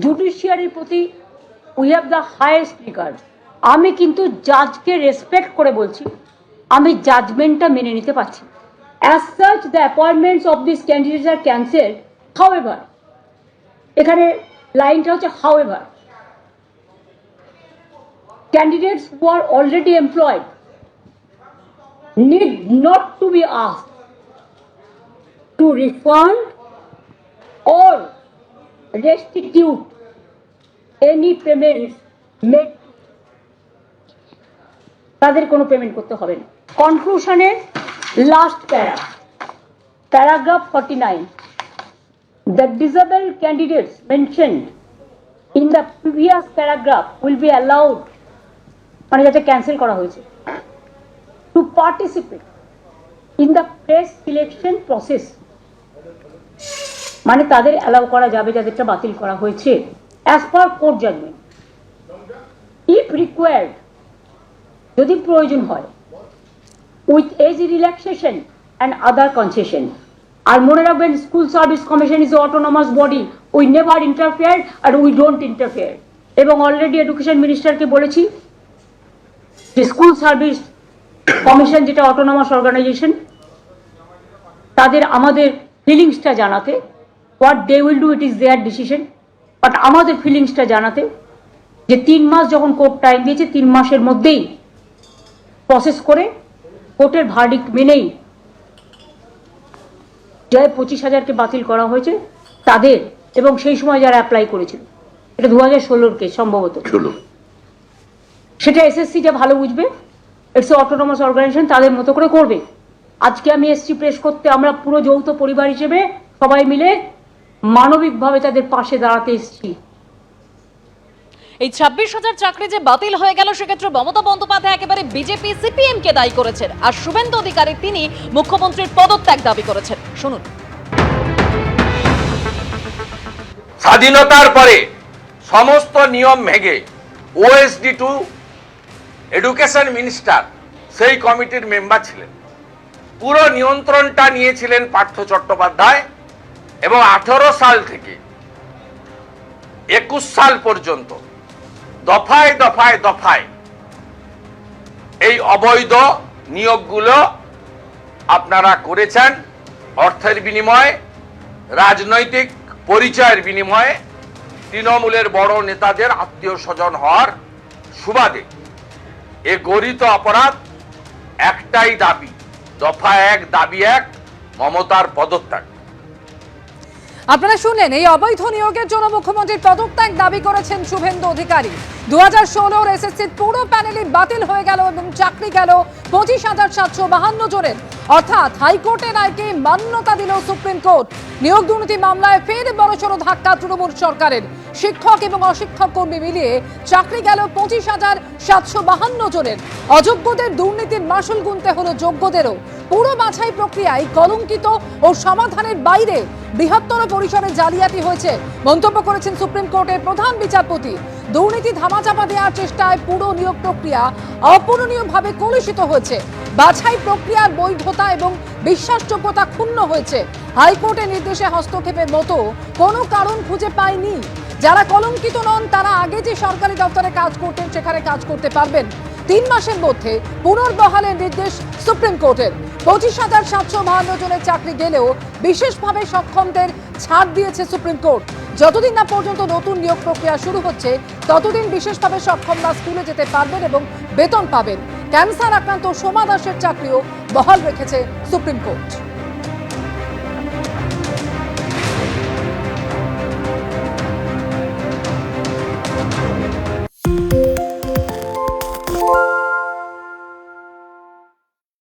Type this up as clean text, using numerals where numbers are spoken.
জুডিশিয়ারির প্রতি we have the highest regard. আমি কিন্তু জাজকে রেসপেক্ট করে বলছি, আমি জাজমেন্টটা মেনে নিতে পারছি। As such the appointments of this candidates are cancelled, however, এখানে লাইনটা হচ্ছে however, candidates who are already employed need not to be asked to refund or restitute any payments made, তাদের কোনো পেমেন্ট করতে হবে না। কনক্লুশনের last paragraph 49, the disabled candidates mentioned in the previous paragraph will be allowed, মানে যাতে cancel করা হয়েছে, to participate in the press selection process, মানে তাদের অ্যালাউ করা যাবে যাদেরটা বাতিল করা হয়েছে as per court judgment, if required, যদি প্রয়োজন হয়, with age relaxation and other concession. আর মনে রাখবেন, school service commission is autonomous body, we never interfere আর উই ডোন্ট ইন্টারফেয়ার। এবং অলরেডি এডুকেশন মিনিস্টারকে বলেছি যে স্কুল সার্ভিস কমিশন যেটা অটোনমাস অর্গানাইজেশন, তাদের আমাদের ফিলিংসটা জানাতে, what they will do it is there decision, but আমাদের ফিলিংসটা জানাতে যে 3 মাস যখন কোর্ট টাইম দিয়েছে, 3 মাসের মধ্যেই প্রসেস করে কোর্টের ভার্ডিক্ট মেনেই যে 25,000কে বাতিল করা হয়েছে তাদের, এবং সেই সময় যারা অ্যাপ্লাই করেছিল, এটা 2016 কেস সম্ভবত, সেটা এসএসসিটা ভালো বুঝবে, ইটস অটোনমাস অর্গানাইজেশন, তাদের মতো করে করবে। আজকে আমি এসছি প্রেস করতে, আমরা পুরো যৌথ পরিবার হিসেবে সবাই মিলে মানবিকভাবে তাদের পাশে দাঁড়াতে এসছি। এই 26,000 চাকরি যে বাতিল হয়ে গেল, সেক্ষেত্রে মমতা বন্দ্যোপাধ্যায় একেবারে বিজেপি সিপিএম কে দায়ী করেছেন, আর শুভেন্দু অধিকারী তিনি মুখ্যমন্ত্রীর পদত্যাগ দাবি করেছেন। শুনুন। স্বাধীনতার পরে সমস্ত নিয়ম ভেঙে ওএসডি টু এডুকেশন মিনিস্টার সেই কমিটির মেম্বার ছিলেন, পুরো নিয়ন্ত্রণটা নিয়েছিলেন পার্থ চট্টোপাধ্যায়, এবং 18 সাল থেকে 21 সাল পর্যন্ত দফায় দফায় দফায় এই অবৈধ নিয়োগগুলো আপনারা করেছেন, অর্থের বিনিময়ে, রাজনৈতিক পরিচয়ের বিনিময়ে, তৃণমূলের বড় নেতাদের আত্মীয় স্বজন হওয়ার সুবাদে। এ গরিত অপরাধ, একটাই দাবি, দফা 1 দাবি 1, মমতার পদত্যাগ। আপনারা শুনলেন, এই অবৈধ নিয়োগের জন্য মুখ্যমন্ত্রীর পদত্যাগ দাবি করেছেন শুভেন্দু অধিকারী। 2016 এসএসসির পুরো প্যানেলই বাতিল হয়ে গেল এবং চাকরি গেল 25,752 জনের, অর্থাৎ হাইকোর্টের রায়কে মান্যতা দিল সুপ্রিম কোর্ট। নিয়োগ দুর্নীতি মামলায় ফের বড়সড় ধাক্কা তৃণমূল সরকারের। শিক্ষক এবং অশিক্ষক কর্মী মিলিয়ে চাকরি গেল 25,752 জনের। অযোগ্যদের দুর্নীতির মাসুল গুনতে হলো যোগ্যদেরও। পুরো বাছাই প্রক্রিয়ায় কলঙ্কিত ও সমাধানের বাইরে বৃহত্তর পরিসরে জালিয়াতি হয়েছে মন্তব্য করেছেন সুপ্রিম কোর্টের প্রধান বিচারপতি। দুর্নীতি ধামাচাপা দেওয়ার চেষ্টায় পুরো নিয়োগ প্রক্রিয়া অপূরণীয়ভাবে কলুষিত হয়েছে। বাছাই প্রক্রিয়ার বৈধতা এবং বিশ্বাসযোগ্যতা ক্ষুণ্ণ হয়েছে। হাইকোর্টের নির্দেশে হস্তক্ষেপের মতো কোনো কারণ খুঁজে পায়নি। যারা কলঙ্কিত নন তারা আগে যে সরকারি দপ্তরে কাজ করতেন সেখানে কাজ করতে পারবেন। 3 মাসের মধ্যে পুনর্বহালের নির্দেশ সুপ্রিম কোর্টের। 25,752 জনের চাকরি গেলেও বিশেষভাবে সক্ষমদের ছাড় দিয়েছে সুপ্রিম কোর্ট। যতদিন না পর্যন্ত নতুন নিয়োগ প্রক্রিয়া শুরু হচ্ছে ততদিন বিশেষভাবে সক্ষমরা স্কুলে যেতে পারবেন এবং বেতন পাবেন। ক্যান্সার আক্রান্ত সোমা দাসের চাকরিও বহাল রেখেছে সুপ্রিম কোর্ট।